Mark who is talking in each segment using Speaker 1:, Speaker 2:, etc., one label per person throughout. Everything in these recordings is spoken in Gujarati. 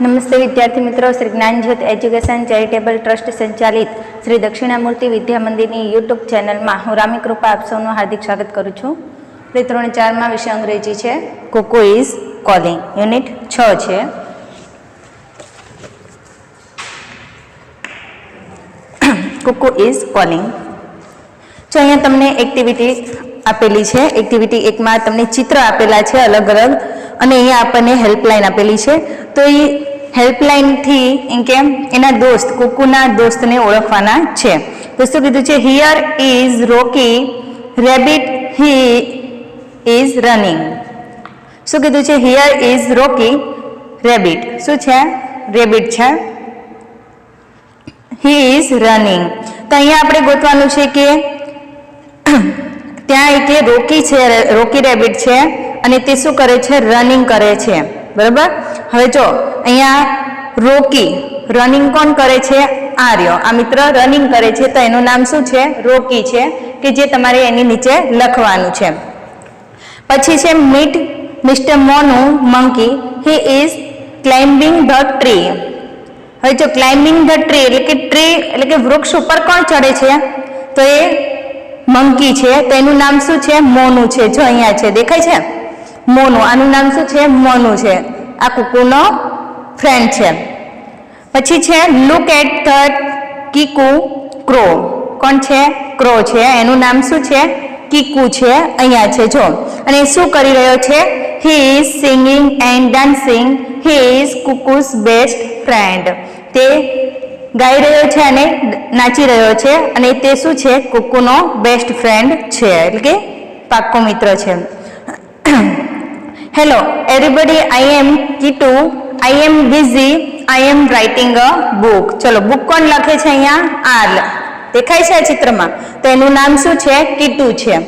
Speaker 1: नमस्ते विद्यार्थी मित्रों, Shri Dnyanjyot education charitable trust संचालित श्री दक्षिणामूर्ति विद्या मंदिर यूट्यूब चेनल में हूँ रामी कृपा आप सौનું हार्दिक स्वागत करूँ छूँ। धोरण 4 में विषय अंग्रेजी है। कुकू इज कॉलिंग यूनिट 6 है। Kuku is calling. तो अहीं तमने एक्टिविटी आपेली है। एक्टिविटी 1 में तमने चित्र आपेला है अलग अलग અને અહીંયા આપણને હેલ્પલાઇન આપેલી છે। તો એ હેલ્પલાઇનથી એમ કે એના દોસ્ત કુકુના દોસ્તને ઓળખવાના છે। તો શું કીધું છે? Here is Rocky rabbit he is running. શું કીધું છે? હિયર ઇઝ રોકી રેબિટ શું છે? રેબિટ છે। He is running. તો અહીંયા આપણે ગોતવાનું છે કે ત્યાં એક રોકી છે, રોકી રેબિટ છે અને તે શું કરે છે? રનિંગ કરે છે। બરાબર। હવે જો અહીંયા રોકી રનિંગ કોણ કરે છે? આ રહ્યો આ મિત્ર રનિંગ કરે છે, તો એનું નામ શું છે? રોકી છે, કે જે તમારે એની નીચે લખવાનું છે। પછી છે meet mister Monu monkey he is climbing the tree. હવે જો ક્લાઇમ્બિંગ ધ ટ્રી એટલે કે વૃક્ષ ઉપર કોણ ચડે છે? તો એ મંકી છે, તો એનું નામ શું છે? મોનુ છે। જો અહીંયા છે, દેખાય છે મોનુ। આનું નામ શું છે? મોનુ છે। આ કુકુનો ફ્રેન્ડ છે। પછી છે લુક એટ ધ કીકુ ક્રો। કોણ છે? ક્રો છે। એનું નામ શું છે? કીકુ છે। અહીંયા છે જો। અને શું કરી રહ્યો છે? He is singing and dancing he is Kuku's best friend. તે ગાઈ રહ્યો છે અને નાચી રહ્યો છે અને તે શું છે? કુકુનો બેસ્ટ ફ્રેન્ડ છે, એટલે કે પાક્કો મિત્ર છે। Hello everybody, I am keto, I am busy, I am writing a book. चलो बुक कोण लखे छे? अहींया आर देखाय छे चित्र में, तो एनु नाम शुं छे? कीटू छे।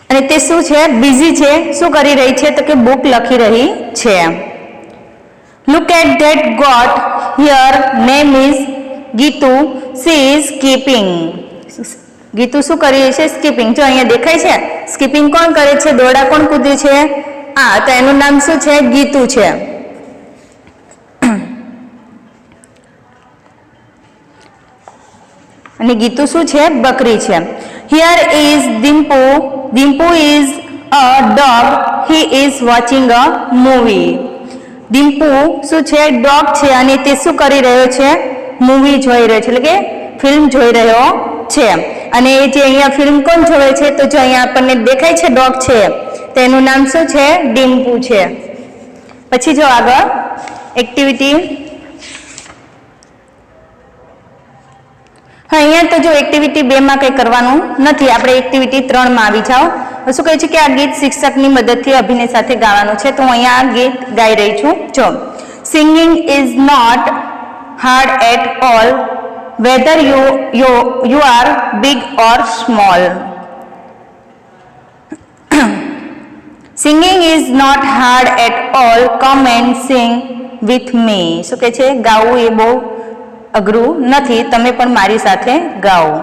Speaker 1: अने ते शुं छे? बिजी छे। शुं करी रही छे? तो के बुक लखी रही छे। Look at that girl her name is Geetu, she is skipping. Geetu શું કરી છે? સ્કીપિંગ। જો અહીંયા દેખાય છે સ્કીપિંગ કોણ કરે છે? દોડા કોણ કૂદે છે? આ તો એનું નામ શું છે? ગીતુ છે। અને ગીતુ શું છે? બકરી છે। Here is Dimpu, Dimpu is a dog he is watching a movie. Dimpu શું છે? ડોગ છે અને તે શું કરી રહ્યો છે? મૂવી જોઈ રહ્યો છે, એટલે કે ફિલ્મ જોઈ રહ્યો છે। અને જે અહીંયા ફિલ્મ કોણ જોવે છે? તો જો અહીંયા આપણને દેખાય છે ડોગ છે, તો એનું નામ શું છે? ડિમ્પુ છે। પછી જો આગળ એક્ટિવિટી, હા અહીંયા તો જો એક્ટિવિટી 2 માં કંઈ કરવાનું નથી, આપણે એક્ટિવિટી 3 માં આવી જાઓ। શું કહે છે કે આ ગીત શિક્ષકની મદદથી અભિનય સાથે ગાવાનું છે, તો હું અહીંયા આ ગીત ગાઈ રહી છું। જો singing is not hard at all whether you are big or small. Singing is not hard at all. Come and sing with me. શું કહે છે? ગાવું એ બહુ અઘરું નથી, તમે પણ મારી સાથે ગાઓ।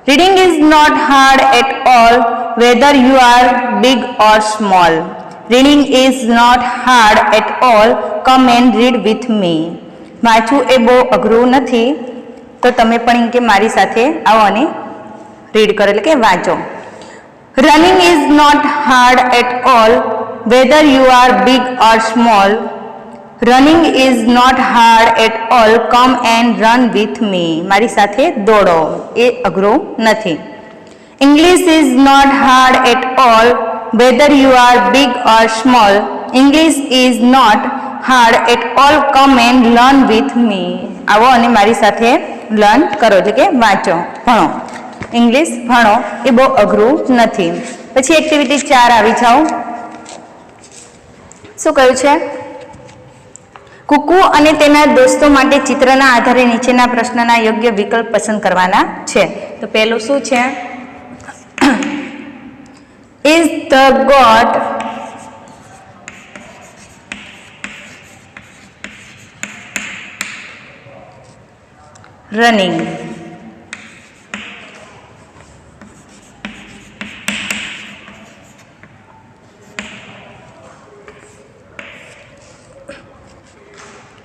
Speaker 1: Reading is not hard at all whether you are big or small. Reading is not hard at all. Come and read with me. વાંચવું એ બહુ અઘરું નથી, તો તમે પણ એમ કે મારી સાથે આવો અને રીડ કરો, એટલે કે વાંચો। Running is not hard at all whether you are big or small. Running is not hard at all come and run with me. મારી સાથે દોડો, એ અઘરું નથી। English is not hard at all whether you are big or small. English is not hard at all come and learn with me. આવો અને મારી સાથે લર્ન કરો, એટલે કે વાંચો, ભણો। ઇંગ્લિશ ભણો એ બહુ અઘરું નથી। પછી એક્ટિવિટી 4 આવી જાઓ। શું કહ્યું છે? કુકુ અને તેના દોસ્તો માટે ચિત્રના આધારે નીચેના પ્રશ્નના યોગ્ય વિકલ્પ પસંદ કરવાના છે। તો પહેલું શું છે? Is the goat running?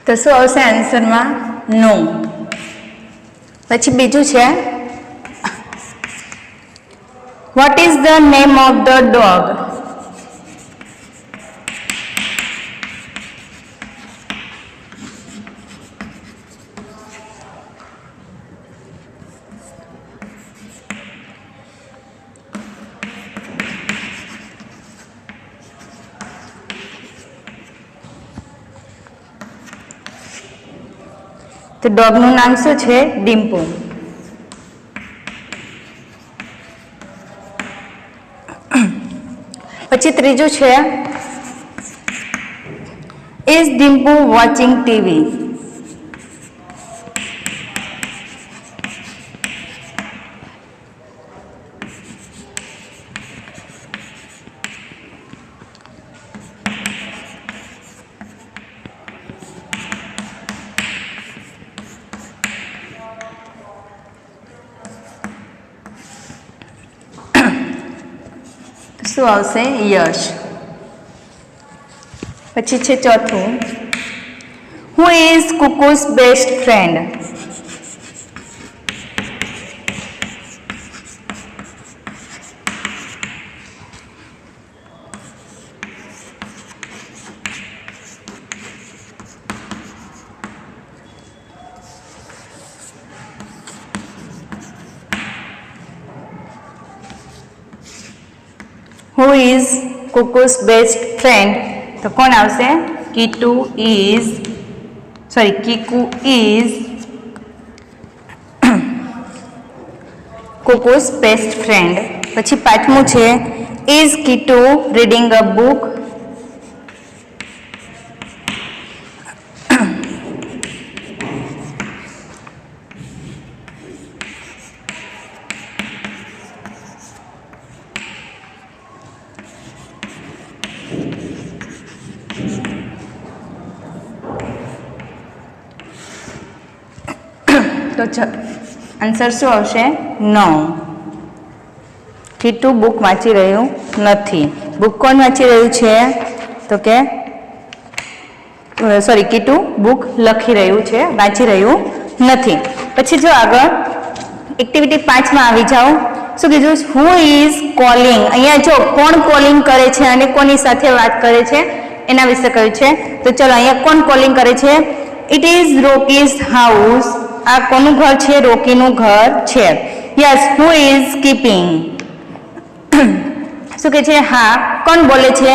Speaker 1: તો શું આવશે આન્સરમાં? નો. પછી બીજું છે, what is the name of the dog? તો ડોગનું નામ શું છે? ડિમ્પુ. પછી ત્રીજું છે, ઇઝ ડિમ્પુ વોચિંગ ટીવી? શું આવશે? યશ. પછી છે ચોથું, who is Kuku's best friend? Who is Kuku's best friend? તો કોણ આવશે? Kiku is Kuku's best friend. પછી પાંચમું છે, is Kitu reading a book? તો આન્સર શું આવશે? નો. કીટુ બુક વાંચી રહ્યું નથી. બુક કોણ વાંચી રહ્યું છે? તો કે કીટુ બુક લખી રહ્યું છે, વાંચી રહ્યું નથી. પછી જો આગળ એક્ટિવિટી 5માં આવી જાઓ. શું કીધું? Who is calling? અહીંયા જો કોણ કોલિંગ કરે છે અને કોની સાથે વાત કરે છે એના વિશે કહ્યું છે. તો ચલો અહીંયા કોણ કોલિંગ કરે છે? It is Rocky's house. આ કોનું ઘર છે? રોકીનું ઘર છે. યસ. Who is keeping? શું કે છે? હા. કોણ બોલે છે?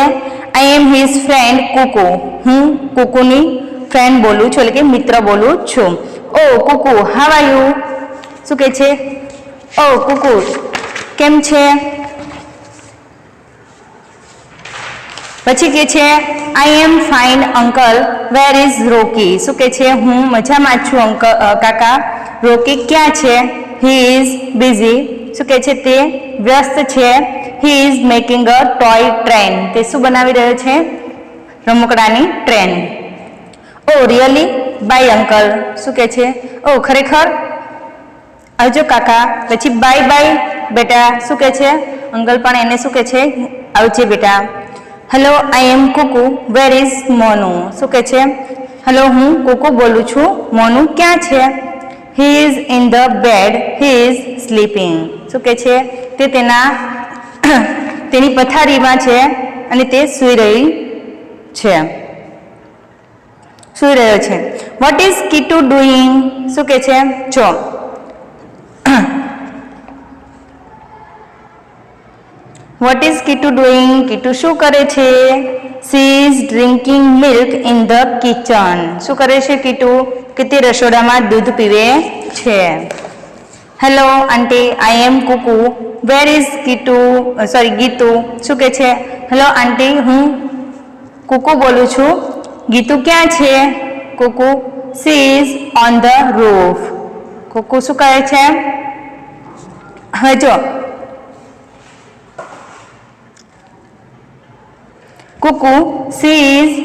Speaker 1: I am his friend Kuku. હું કુકુની ફ્રેન્ડ બોલું છું, એટલે કે મિત્ર બોલું છું. ઓ કુકુ, હાવ આર યુ? શું કે છે? ઓ કુકુ, કેમ છે? પછી કે છે, I am fine uncle, where is Rocky? શું કે છે? હું મજામાં છું અંકલ, કાકા. રોકી ક્યાં છે? He is busy. શું કે છે? તે વ્યસ્ત છે. He is making a toy train. તે શું બનાવી રહ્યો છે? રમકડાની train. Oh really? Bye uncle. શું કે છે? ઓ ખરેખર? આવજો કાકા. પછી બાય બાય બેટા. શું કે છે? અંકલ પણ એને શું કે છે? આવજે બેટા. Hello, I am Kuku, where is Monu? શું કે છે? હેલો, હું કુકુ બોલું છું, મોનુ ક્યાં છે? He is in the bed, he is sleeping. શું કે છે? તે તેની પથારીમાં છે અને તે સૂઈ રહ્યો છે. What is Kitu doing? શું કે છે? જો what is Kitu doing? Kitu શું કરે છે? She is drinking milk in the kitchen. શું કરે છે કીટુ? કે તે રસોડામાં દૂધ પીવે છે. Hello aunty, I am Kuku, where is Gitu? શું કે છે? હેલો આંટી, હું કુકુ બોલું છું, ગીતુ ક્યાં છે? Kuku, she is on the roof. Kuku શું કહે છે? હવે જો Kuku, she is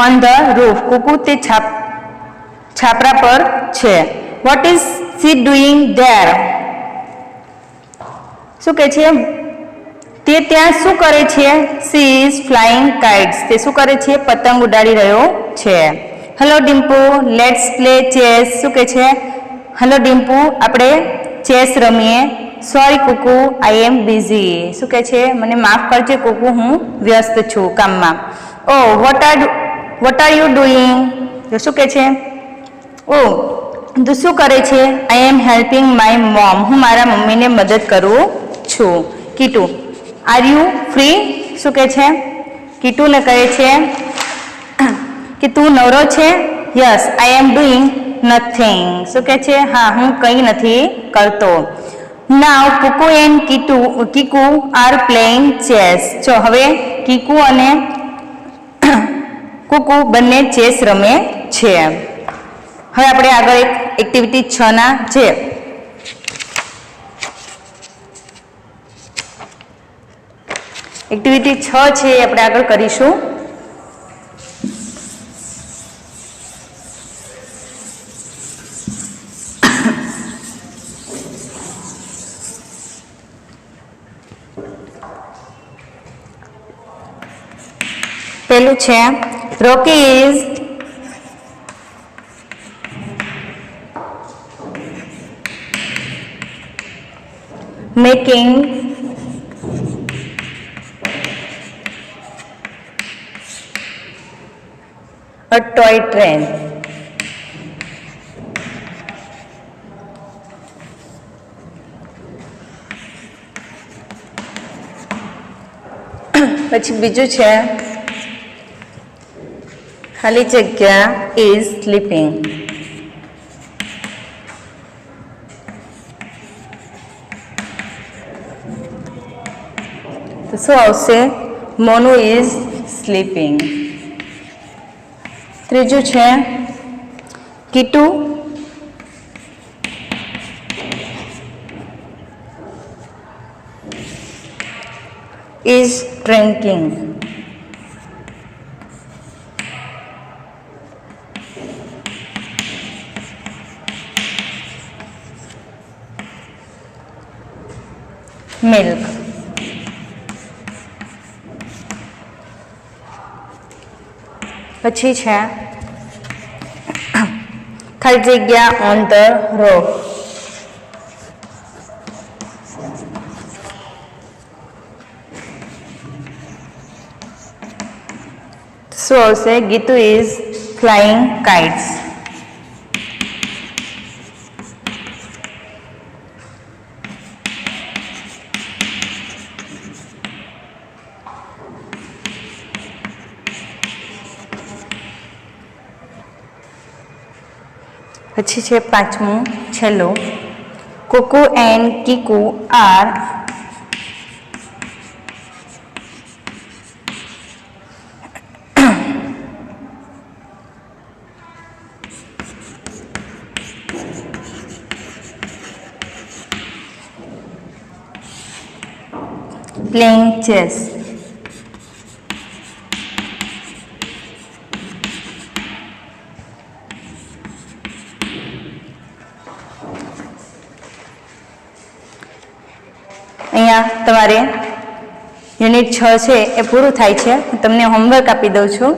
Speaker 1: on the roof. Kuku તે છાપરા પર છે. What is she doing there? શું કહે છે? તે ત્યાં શું કરે છે? She is flying kites. તે શું કરે છે? પતંગ ઉડાડી રહ્યો છે. Hello Dimpu, let's play chess. શું કહે છે? હેલો ડિમ્પુ, આપણે ચેસ રમીએ. Sorry Kuku, I am busy. શું કહે છે? મને માફ કરજે કુકુ, હું વ્યસ્ત છું કામમાં. ઓ વોટ આર યુ ડુઈંગ? તો શું કહે છે? ઓ તું શું કરે છે? I M helping my mom. હું મારા મમ્મીને મદદ કરું છું. Kitu, are you free? શું કહે છે? કીટુને કહે છે કે તું નવરો છે? Yes I am doing nothing. શું કહે છે? હા, હું કંઈ નથી કરતો. Now Kuku and Kiku are playing chess. જો હવે કીકુ અને કુકુ બંને ચેસ રમે છે. હવે આપણે આગળ એક એક્ટિવિટી 6 ના જે એક્ટિવિટી 6 છે એ આપણે આગળ કરીશું. પહેલું છે રોકી is making a toy train. પછી બીજું છે ખાલી જગ્યા is sleeping. તો શું આવશે? Monu is sleeping. ત્રીજું છે કીટુ is drinking. milk. પછી છે ખાલી જગ્યા on the road. શું આવશે? Gitu is flying kites. પછી છે પાંચમું છેલ્લું Kuku and Kiku are playing chess. અહીંયા તમારે યુનિટ 6 છે એ પૂરું થાય છે. હું તમને હોમવર્ક આપી દઉં છું.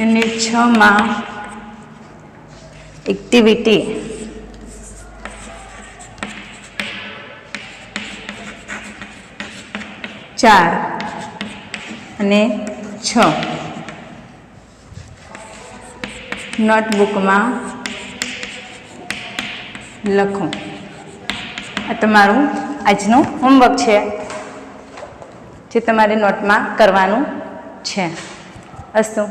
Speaker 1: યુનિટ 6 માં એક્ટિવિટી ચાર અને 6 નોટબુકમાં લખો. આ તમારું આજનું હોમવર્ક છે જે તમારે નોટમાં કરવાનું છે. અસ્તુ.